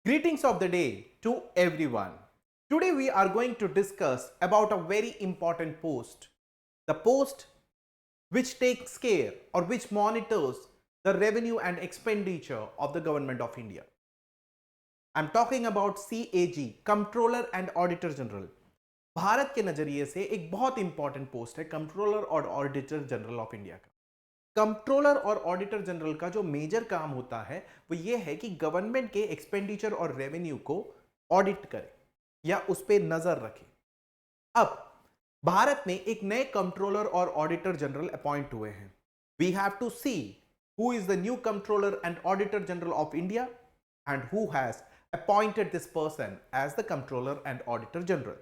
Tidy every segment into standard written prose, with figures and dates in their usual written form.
Greetings of the day to everyone. Today we are going to discuss about a very important post. The post which takes care or which monitors the revenue and expenditure of the government of India. I'm talking about CAG, Comptroller and Auditor General. Bharat के नजरिए से एक बहुत important post है controller और auditor general of India का। Controller और auditor general का जो मेजर काम होता है वो ये है कि गवर्नमेंट के एक्सपेंडिचर और रेवेन्यू को ऑडिट करे या उस पर नजर रखे। अब भारत में एक नए कंट्रोलर और ऑडिटर जनरल अपॉइंट हुए हैं। We have to see who is the new controller and auditor general of India and who has appointed this person as the controller and auditor general.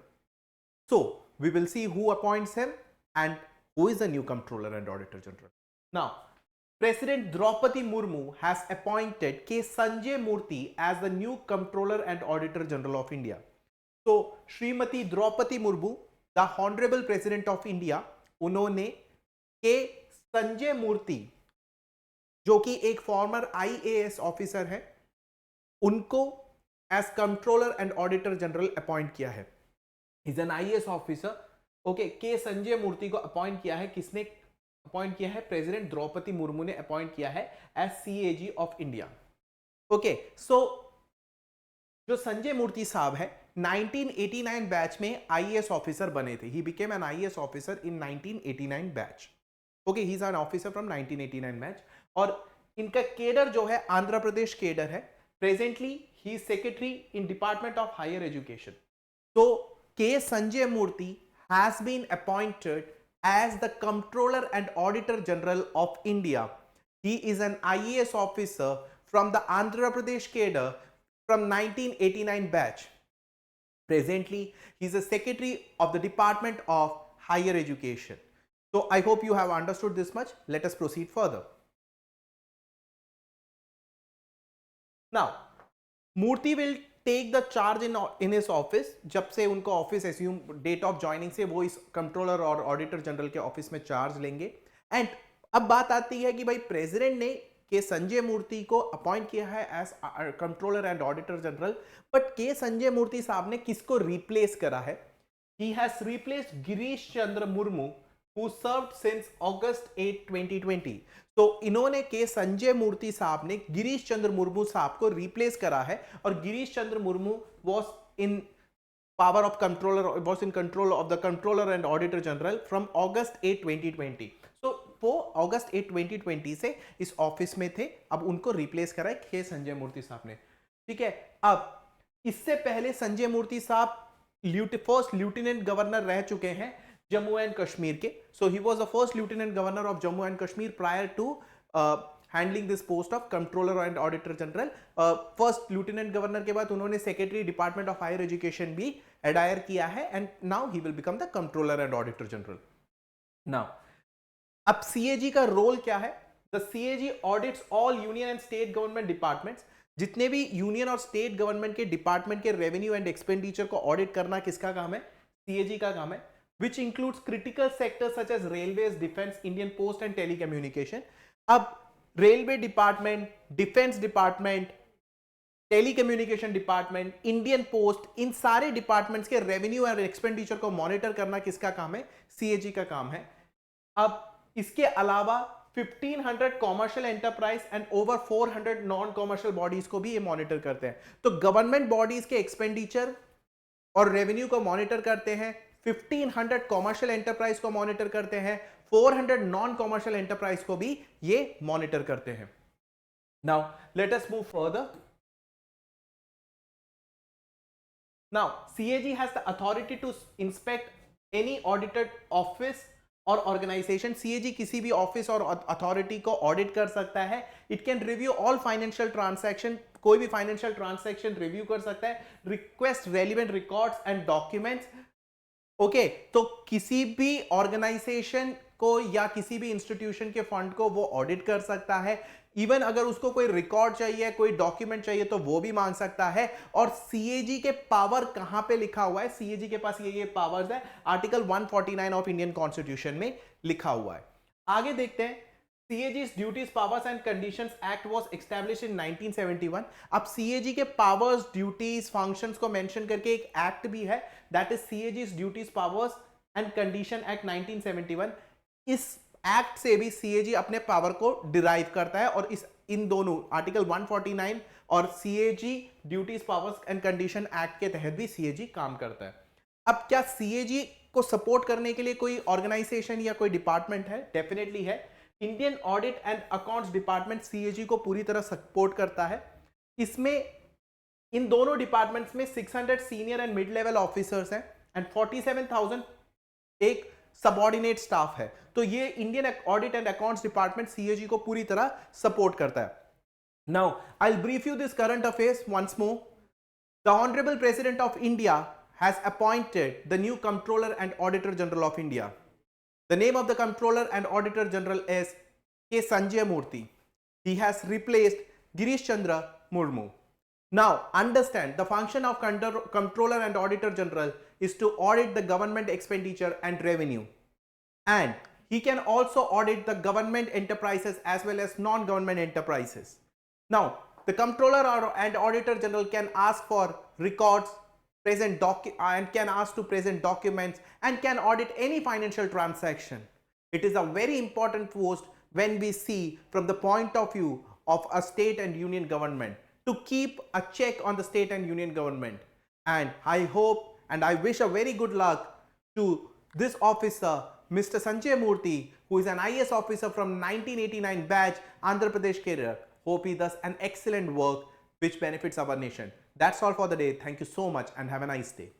So we will see who appoints him and who is the new controller and auditor general. Now, President Draupadi Murmu has appointed K. Sanjay Murthy as the new controller and auditor general of India. So, Srimati Draupadi Murmu, the Honorable President of India, उन्होंने K. Sanjay Murthy, जो कि एक farmer IAS officer है, उनको as controller and auditor general appoint किया है. Is an IAS officer. Okay, K Sanjay मूर्ति को appoint किया है. किसने अपॉइंट किया है? प्रेसिडेंट द्रौपदी मुर्मू ने अपॉइंट किया है as CAG of India. Okay, so जो संजय मूर्ति साहब है 1989 बैच में IAS ऑफिसर बने थे. He became an IAS officer in 1989 batch. Okay, he is an officer from 1989 batch. और इनका केडर जो है आंध्र प्रदेश केडर है. Presently he is secretary in department of higher education. तो K. Sanjay Murthy has been appointed as the Comptroller and Auditor General of India. He is an IAS officer from the Andhra Pradesh cadre from 1989 batch. Presently, he is a secretary of the Department of Higher Education. So I hope you have understood this much. Let us proceed further. Now, Murthy will take the charge in his office. जब से उनको office assume date of joining से वो इस controller और auditor general के office में charge लेंगे. एंड अब बात आती है कि भाई प्रेसिडेंट ने के संजय मूर्ति को अपॉइंट किया है as controller and auditor general. But K Sanjay Murthy साहब ने किसको रिप्लेस करा है? He has replaced Girish Chandra Murmu who served since August 8, 2020. तो इन्होंने के संजय मूर्ति साहब ने गिरीश चंद्र मुर्मू साहब को रिप्लेस करा है. और Girish Chandra Murmu was in power of controller, was in control of the controller and auditor general from August 8, 2020. तो वो अगस्त 8, 2020 से इस ऑफिस में थे. अब उनको रिप्लेस करा है के संजय मूर्ति साहब ने. ठीक है. अब इससे पहले संजय मूर्ति साहब फर्स्ट लेफ्टिनेंट गवर्नर रह चुके हैं जम्मू एंड कश्मीर के. So he was the first lieutenant governor of Jammu and Kashmir prior to handling this post of controller and auditor general. First lieutenant governor के बाद उन्होंने secretary department of higher education भी एडायर किया है. And now he will become the controller and auditor general. Now अब CAG का role क्या है? The CAG audits all union and state government departments. जितने भी यूनियन और स्टेट गवर्नमेंट के डिपार्टमेंट के रेवेन्यू एंड एक्सपेंडिचर को ऑडिट करना किसका काम है? CAG का काम है. Which includes critical sectors such as railways, defense, Indian post and telecommunication. अब railway department, defence department, telecommunication department, Indian post, इन सारे डिपार्टमेंट्स के रेवेन्यू और एक्सपेंडिचर को मॉनिटर करना किसका काम है? CAG का काम है. अब इसके अलावा 1500 commercial enterprise and over 400 non commercial bodies को भी ये मॉनिटर करते हैं. तो गवर्नमेंट बॉडीज के एक्सपेंडिचर और रेवेन्यू को मॉनिटर करते हैं. 1500 कॉमर्शियल एंटरप्राइज को मॉनिटर करते हैं. 400 नॉन कॉमर्शियल एंटरप्राइज को भी ये मॉनिटर करते हैं. Now let us move further. Now CAG has the authority to inspect any audited office और ऑर्गेनाइजेशन. CAG किसी भी ऑफिस और अथॉरिटी को ऑडिट कर सकता है. It can review all financial transaction. कोई भी फाइनेंशियल ट्रांसैक्शन रिव्यू कर सकता है. Request relevant records and documents. Okay, तो किसी भी ऑर्गेनाइजेशन को या किसी भी इंस्टीट्यूशन के फंड को वो ऑडिट कर सकता है. इवन अगर उसको कोई रिकॉर्ड चाहिए, कोई डॉक्यूमेंट चाहिए तो वो भी मांग सकता है. और CAG के पावर कहां पे लिखा हुआ है? CAG के पास ये पावर्स है आर्टिकल 149 ऑफ इंडियन कॉन्स्टिट्यूशन में लिखा हुआ है. आगे देखते हैं. CAG's Duties, Powers and Conditions Act was established in 1971. अब CAG के powers, duties, functions को mention करके एक act भी है, that is CAG's Duties, Powers and Condition Act 1971. इस act से भी CAG अपने power को derive करता है और इस इन दोनों आर्टिकल 149 और CAG Duties, Powers and Condition Act के तहत भी CAG काम करता है. अब क्या CAG को सपोर्ट करने के लिए कोई ऑर्गेनाइजेशन या कोई डिपार्टमेंट है? डेफिनेटली है. Indian audit and accounts department CAG को पूरी तरह सपोर्ट करता है. इसमें इन दोनों डिपार्टमेंट्स में 600 senior and mid level officers हैं एंड 47,000 एक सबऑर्डिनेट स्टाफ है. तो ये Indian audit and accounts department CAG को पूरी तरह सपोर्ट करता है. Now I will brief you this current affairs once more. The honourable president of India has appointed the new Comptroller and Auditor General of India. The name of the Comptroller and Auditor General is K. Sanjay Murthy. He has replaced Girish Chandra Murmu. Now understand, the function of Comptroller and Auditor General is to audit the government expenditure and revenue, and he can also audit the government enterprises as well as non-government enterprises. Now the Comptroller and Auditor General can ask for records, and can ask to present documents and can audit any financial transaction. It is a very important post when we see from the point of view of a state and union government, to keep a check on the state and union government. And I hope and I wish a very good luck to this officer, Mr. Sanjay Murthy, who is an IAS officer from 1989 batch, Andhra Pradesh career. Hope he does an excellent work which benefits our nation. That's all for the day. Thank you so much and have a nice day.